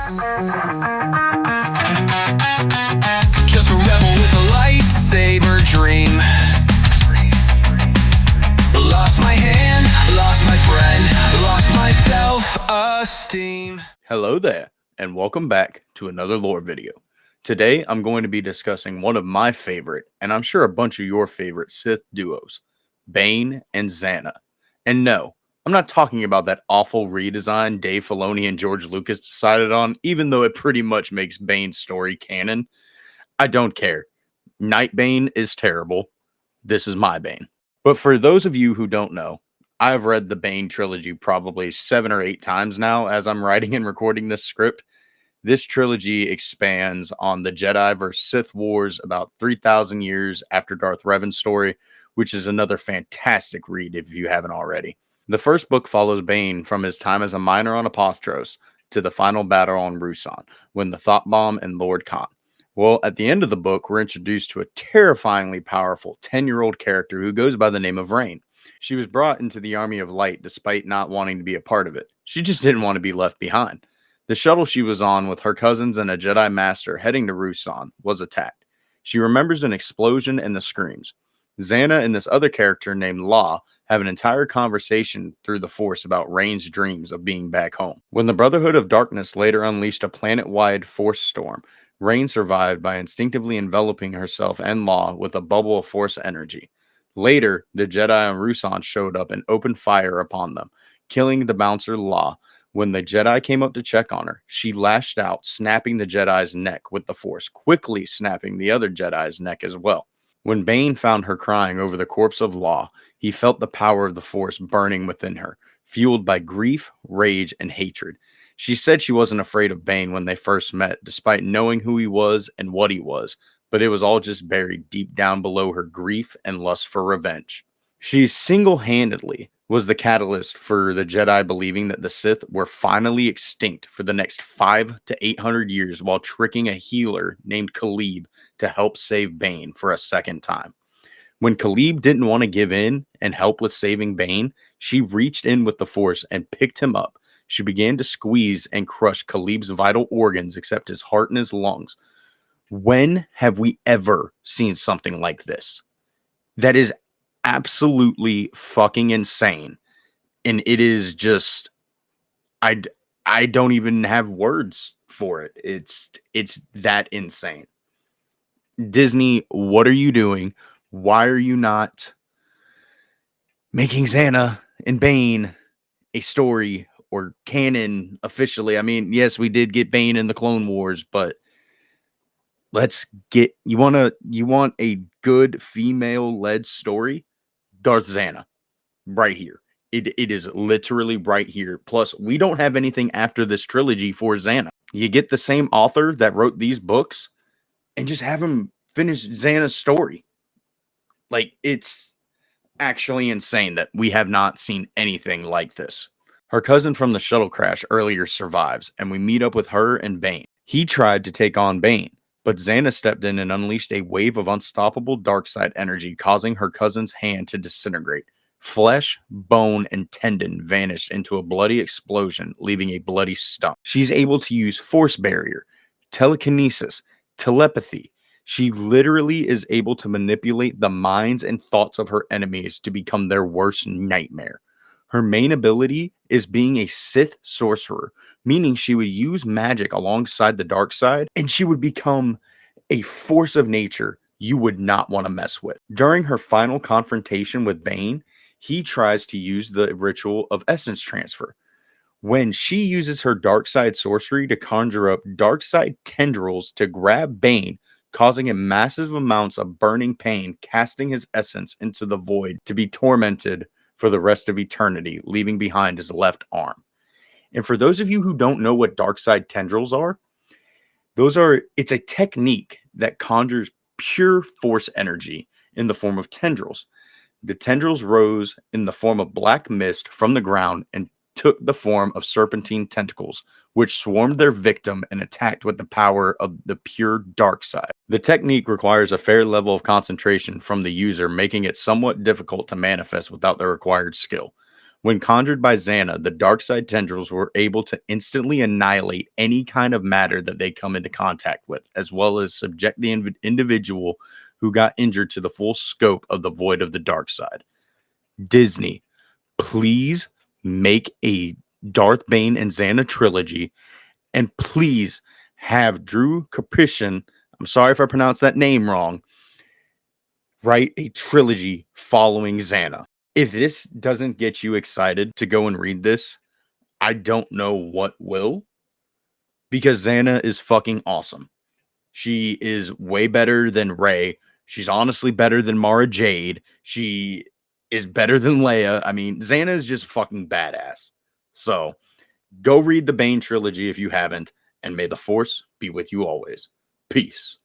Just a rebel with a lightsaber dream. Lost my hand, lost my friend, lost my self-esteem. Hello there, and welcome back to another lore video. Today, I'm going to be discussing one of my favorite, and I'm sure a bunch of your favorite Sith duos, Bane and Zannah. And no, I'm not talking about that awful redesign Dave Filoni and George Lucas decided on, even though it pretty much makes Bane's story canon. I don't care. Night Bane is terrible. This is my Bane. But for those of you who don't know, I've read the Bane trilogy probably 7 or 8 times now as I'm writing and recording this script. This trilogy expands on the Jedi vs. Sith wars about 3,000 years after Darth Revan's story, which is another fantastic read if you haven't already. The first book follows Bane from his time as a miner on Apostros to the final battle on Ruusan, when the Thought Bomb and Lord Khan. Well, at the end of the book, we're introduced to a terrifyingly powerful 10-year-old character who goes by the name of Rain. She was brought into the Army of Light despite not wanting to be a part of it. She just didn't want to be left behind. The shuttle she was on with her cousins and a Jedi Master heading to Ruusan was attacked. She remembers an explosion and the screams. Zannah and this other character named Law have an entire conversation through the Force about Rain's dreams of being back home. When the Brotherhood of Darkness later unleashed a planet-wide Force storm, Rain survived by instinctively enveloping herself and Law with a bubble of Force energy. Later, the Jedi on Ruusan showed up and opened fire upon them, killing the bouncer Law. When the Jedi came up to check on her, she lashed out, snapping the Jedi's neck with the Force, quickly snapping the other Jedi's neck as well. When Bane found her crying over the corpse of Law, he felt the power of the Force burning within her, fueled by grief, rage, and hatred. She said she wasn't afraid of Bane when they first met, despite knowing who he was and what he was, but it was all just buried deep down below her grief and lust for revenge. She single-handedly was the catalyst for the Jedi believing that the Sith were finally extinct for the next 500 to 800 years while tricking a healer named Khalib to help save Bane for a second time. When Khalib didn't want to give in and help with saving Bane, she reached in with the Force and picked him up. She began to squeeze and crush Khalib's vital organs except his heart and his lungs. When have we ever seen something like this? That is absolutely fucking insane, and it is just I don't even have words for it. It's that insane. Disney, what are you doing? Why are you not making Zannah and Bane a story or canon officially? I mean, yes, we did get Bane in the Clone Wars, but let's get you want a good female-led story? Darth Zannah, right here. It is literally right here. Plus, we don't have anything after this trilogy for Zannah. You get the same author that wrote these books and just have him finish Zannah's story. Like, it's actually insane that we have not seen anything like this. Her cousin from the shuttle crash earlier survives, and we meet up with her and Bane. He tried to take on Bane, but Zannah stepped in and unleashed a wave of unstoppable darkside energy, causing her cousin's hand to disintegrate. Flesh, bone, and tendon vanished into a bloody explosion, leaving a bloody stump. She's able to use force barrier, telekinesis, telepathy. She literally is able to manipulate the minds and thoughts of her enemies to become their worst nightmare. Her main ability is being a Sith sorcerer, meaning she would use magic alongside the dark side, and she would become a force of nature you would not want to mess with. During her final confrontation with Bane, he tries to use the ritual of essence transfer. When she uses her dark side sorcery to conjure up dark side tendrils to grab Bane, causing him massive amounts of burning pain, casting his essence into the void to be tormented for the rest of eternity, leaving behind his left arm. And for those of you who don't know what dark side tendrils are, it's a technique that conjures pure force energy in the form of tendrils. The tendrils rose in the form of black mist from the ground and took the form of serpentine tentacles, which swarmed their victim and attacked with the power of the pure dark side. The technique requires a fair level of concentration from the user, making it somewhat difficult to manifest without the required skill. When conjured by Zannah, the dark side tendrils were able to instantly annihilate any kind of matter that they come into contact with, as well as subject the individual who got injured to the full scope of the void of the dark side. Disney, please make a Darth Bane and Zannah trilogy, and please have Drew Caprician, I'm sorry if I pronounced that name wrong, write a trilogy following Zannah. If this doesn't get you excited to go and read this, I don't know what will, because Zannah is fucking awesome. She is way better than Rey. She's honestly better than Mara Jade. She is better than Leia. I mean, Zannah is just fucking badass. So go read the Bane trilogy if you haven't, and may the Force be with you always. Peace.